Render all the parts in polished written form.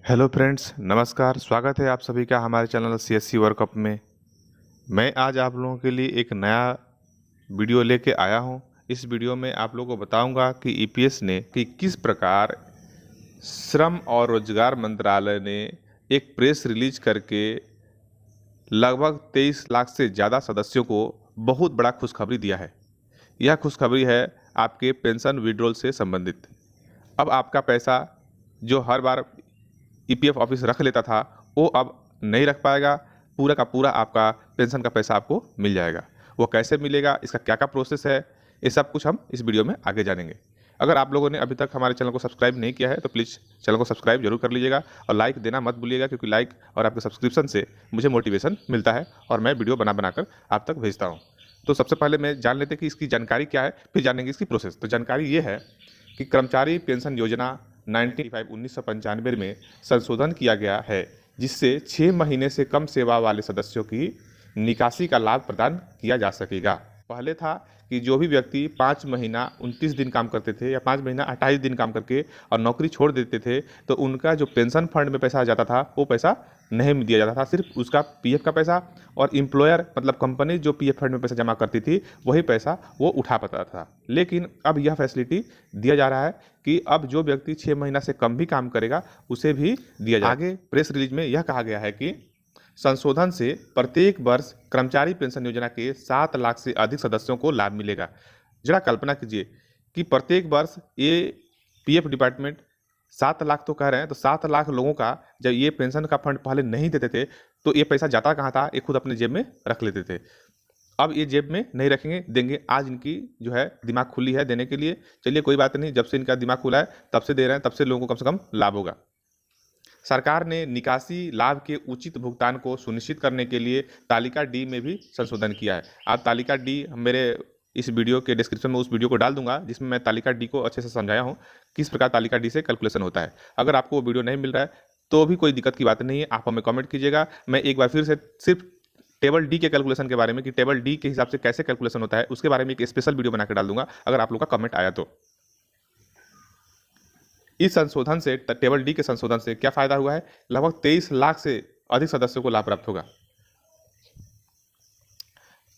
Hello friends, नमस्कार। स्वागत है आप सभी का हमारे चैनल सीएससी वर्कअप में। मैं आज आप लोगों के लिए एक नया वीडियो लेके आया हूं। इस वीडियो में आप लोगों को बताऊंगा कि ईपीएस ने कि किस प्रकार श्रम और रोजगार मंत्रालय ने एक प्रेस रिलीज करके लगभग 23 लाख से ज़्यादा सदस्यों को बहुत बड़ा खुशखबरी दिया है। यह खुशखबरी है आपके पेंशन विड्रॉल से संबंधित। अब आपका पैसा जो हर बार ईपीएफ ऑफिस रख लेता था वो अब नहीं रख पाएगा। पूरा का पूरा आपका पेंशन का पैसा आपको मिल जाएगा। वो कैसे मिलेगा, इसका क्या क्या प्रोसेस है, ये सब कुछ हम इस वीडियो में आगे जानेंगे। अगर आप लोगों ने अभी तक हमारे चैनल को सब्सक्राइब नहीं किया है तो प्लीज़ चैनल को सब्सक्राइब जरूर कर लीजिएगा और लाइक देना मत भूलिएगा, क्योंकि लाइक और आपके सब्सक्रिप्शन से मुझे मोटिवेशन मिलता है और मैं वीडियो बनाकर आप तक भेजता हूँ। तो सबसे पहले मैं जान लेते कि इसकी जानकारी क्या है, फिर जानेंगे इसकी प्रोसेस। तो जानकारी ये है कि कर्मचारी पेंशन योजना 1995 में संशोधन किया गया है, जिससे 6 महीने से कम सेवा वाले सदस्यों की निकासी का लाभ प्रदान किया जा सकेगा। पहले था कि जो भी व्यक्ति 5 महीना 29 दिन काम करते थे या 5 महीना 28 दिन काम करके और नौकरी छोड़ देते थे, तो उनका जो पेंशन फंड में पैसा जाता था वो पैसा नहीं दिया जाता था। सिर्फ उसका पीएफ का पैसा और एम्प्लॉयर मतलब कंपनी जो पीएफ फंड में पैसा जमा करती थी वही पैसा वो उठा पाता था। लेकिन अब यह फैसिलिटी दिया जा रहा है कि अब जो व्यक्ति 6 महीना से कम भी काम करेगा उसे भी दिया जाए। आगे प्रेस रिलीज में यह कहा गया है कि संशोधन से प्रत्येक वर्ष कर्मचारी पेंशन योजना के 7 लाख से अधिक सदस्यों को लाभ मिलेगा। जरा कल्पना कीजिए कि प्रत्येक वर्ष ये पीएफ डिपार्टमेंट 7 लाख तो कह रहे हैं, तो 7 लाख लोगों का जब ये पेंशन का फंड पहले नहीं देते थे तो ये पैसा जाता कहाँ था, ये खुद अपने जेब में रख लेते थे। अब ये जेब में नहीं रखेंगे, देंगे। आज इनकी जो है दिमाग खुली है देने के लिए। चलिए कोई बात नहीं, जब से इनका दिमाग खुला है तब से दे रहे हैं, तब से लोगों को कम से कम लाभ होगा। सरकार ने निकासी लाभ के उचित भुगतान को सुनिश्चित करने के लिए तालिका डी में भी संशोधन किया है। आप तालिका डी मेरे इस वीडियो के डिस्क्रिप्शन में उस वीडियो को डाल दूंगा, जिसमें मैं तालिका डी को अच्छे से समझाया हूँ किस प्रकार तालिका डी से कैलकुलेशन होता है। अगर आपको वो वीडियो नहीं मिल रहा है तो भी कोई दिक्कत की बात नहीं है, आप हमें कमेंट कीजिएगा। मैं एक बार फिर से सिर्फ टेबल डी के कैलकुलेशन के बारे में, कि टेबल डी के हिसाब से कैसे कैलकुलेशन होता है, उसके बारे में एक स्पेशल वीडियो बना के डाल दूंगा अगर आप लोग का कमेंट आया तो। इस संशोधन से, टेबल डी के संशोधन से क्या फायदा हुआ है? लगभग 23 लाख से अधिक सदस्यों को लाभ प्राप्त होगा।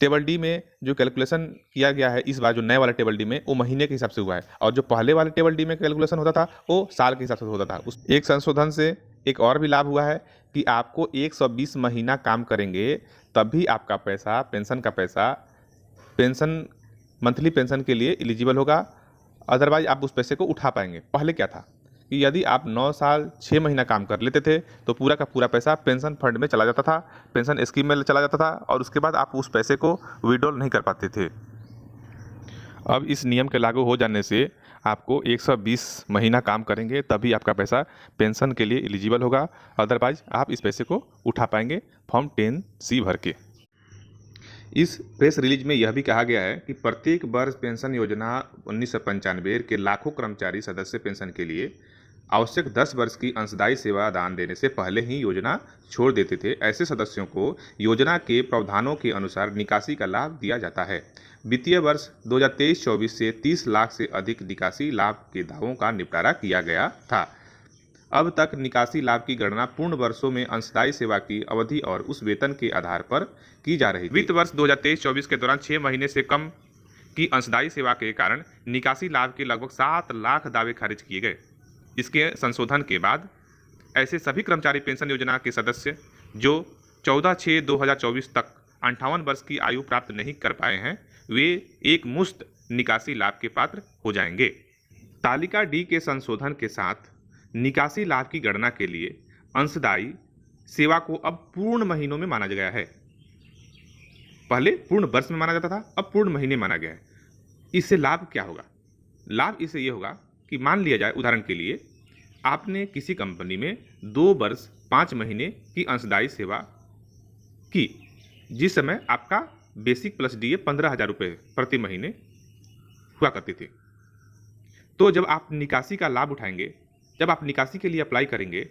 टेबल डी में जो कैलकुलेशन किया गया है इस बार, जो नए वाले टेबल डी में, वो महीने के हिसाब से हुआ है, और जो पहले वाले टेबल डी में कैलकुलेशन होता था वो साल के हिसाब से होता था। उस एक संशोधन से एक और भी लाभ हुआ है कि आपको 120 महीना काम करेंगे तभी आपका पैसा, पेंशन का पैसा, पेंशन मंथली पेंशन के लिए एलिजिबल होगा। अदरवाइज आप उस पैसे को उठा पाएंगे। पहले क्या था कि यदि आप 9 साल 6 महीना काम कर लेते थे तो पूरा का पूरा पैसा पेंशन फंड में चला जाता था, पेंशन स्कीम में चला जाता था, और उसके बाद आप उस पैसे को विड्रॉल नहीं कर पाते थे। अब इस नियम के लागू हो जाने से आपको 120 महीना काम करेंगे तभी आपका पैसा पेंशन के लिए एलिजिबल होगा। अदरवाइज आप इस पैसे को उठा पाएंगे फॉर्म 10C भर के। इस प्रेस रिलीज में यह भी कहा गया है कि प्रत्येक वर्ष पेंशन योजना 1995 के लाखों कर्मचारी सदस्य पेंशन के लिए आवश्यक 10 वर्ष की अंशदायी सेवा दान देने से पहले ही योजना छोड़ देते थे। ऐसे सदस्यों को योजना के प्रावधानों के अनुसार निकासी का लाभ दिया जाता है। वित्तीय वर्ष 2023-24 से 30 लाख से अधिक निकासी लाभ के दावों का निपटारा किया गया था। अब तक निकासी लाभ की गणना पूर्ण वर्षों में अंशदायी सेवा की अवधि और उस वेतन के आधार पर की जा रही थी। वित्त वर्ष 2023-24 के दौरान 6 महीने से कम की अंशदायी सेवा के कारण निकासी लाभ के लगभग 7 लाख दावे खारिज किए गए। इसके संशोधन के बाद ऐसे सभी कर्मचारी पेंशन योजना के सदस्य जो 14/6/2024 तक 58 वर्ष की आयु प्राप्त नहीं कर पाए हैं, वे एक मुश्त निकासी लाभ के पात्र हो जाएंगे। तालिका डी के संशोधन के साथ निकासी लाभ की गणना के लिए अंशदायी सेवा को अब पूर्ण महीनों में माना गया है। पहले पूर्ण वर्ष में माना जाता था, अब पूर्ण महीने माना गया है। इससे लाभ क्या होगा? लाभ इससे ये होगा कि मान लिया जाए उदाहरण के लिए आपने किसी कंपनी में 2 वर्ष 5 महीने की अंशदायी सेवा की, जिस समय आपका बेसिक प्लस डीए 15,000 रुपये प्रति महीने हुआ करती थी। तो जब आप निकासी का लाभ उठाएंगे, जब आप निकासी के लिए अप्लाई करेंगे,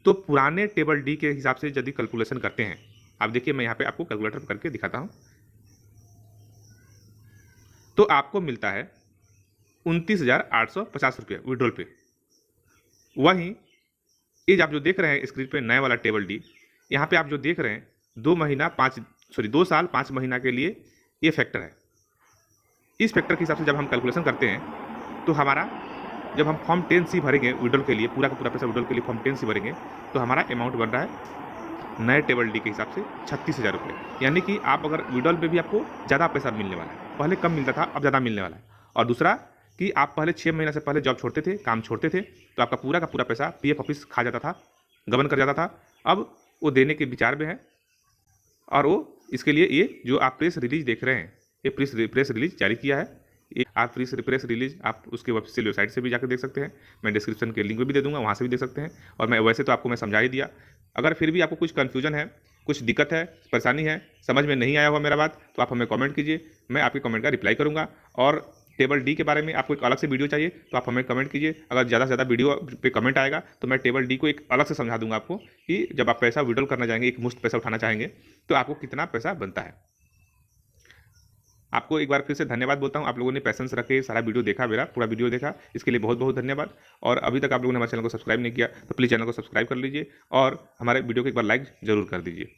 तो पुराने टेबल डी के हिसाब से यदि कैलकुलेशन करते हैं, आप देखिए मैं यहाँ पे आपको कैलकुलेटर करके दिखाता हूँ, तो आपको मिलता है 29,850 रुपये विड्रॉल पे। वहीं ये जो आप जो देख रहे हैं स्क्रीन पे नए वाला टेबल डी, यहाँ पे आप जो देख रहे हैं 2 साल 5 महीना के लिए ये फैक्टर है। इस फैक्टर के हिसाब से जब हम कैलकुलेशन करते हैं तो हमारा, जब हम फॉर्म 10C भरेंगे विड्रॉल के लिए, पूरा का पूरा पैसा विड्रॉल के लिए फॉर्म 10C भरेंगे तो हमारा अमाउंट बन रहा है नए टेबल डी के हिसाब से 36,000 रुपये। यानी कि आप अगर विड्रॉल पे भी आपको ज़्यादा पैसा मिलने वाला है, पहले कम मिलता था अब ज़्यादा मिलने वाला है। और दूसरा कि आप पहले 6 महीने से पहले जॉब छोड़ते थे, काम छोड़ते थे, तो आपका पूरा का पूरा पैसा PF ऑफिस खा जाता था, गबन कर जाता था। अब वो देने के विचार में है और वो इसके लिए ये जो आप प्रेस रिलीज देख रहे हैं, ये प्रेस रिलीज जारी किया है। ये आप प्रेस रिलीज आप उसके ऑफिशियल वेबसाइट से भी जाकर देख सकते हैं, मैं डिस्क्रिप्शन के लिंक भी दे दूंगा, वहाँ से भी देख सकते हैं। और मैं वैसे तो आपको मैं समझा ही दिया। अगर फिर भी आपको कुछ कन्फ्यूजन है, कुछ दिक्कत है, परेशानी है, समझ में नहीं आया हुआ मेरा बात, तो आप हमें कमेंट कीजिए, मैं आपके कमेंट का रिप्लाई करूँगा। और टेबल डी के बारे में आपको एक अलग से वीडियो चाहिए तो आप हमें कमेंट कीजिए। अगर ज़्यादा से ज़्यादा वीडियो पे कमेंट आएगा तो मैं टेबल डी को एक अलग से समझा दूंगा आपको कि जब आप पैसा विड्रॉल करना चाहेंगे, एक मुश्त पैसा उठाना चाहेंगे, तो आपको कितना पैसा बनता है। आपको एक बार फिर से धन्यवाद बोलता हूँ, आप लोगों ने पैसेंस रखे सारा वीडियो देखा, मेरा पूरा वीडियो देखा, इसके लिए बहुत बहुत धन्यवाद। और अभी तक आप लोगों ने हमारे चैनल को सब्सक्राइब नहीं किया तो प्लीज़ चैनल को सब्सक्राइब कर लीजिए और हमारे वीडियो को एक बार लाइक ज़रूर कर दीजिए।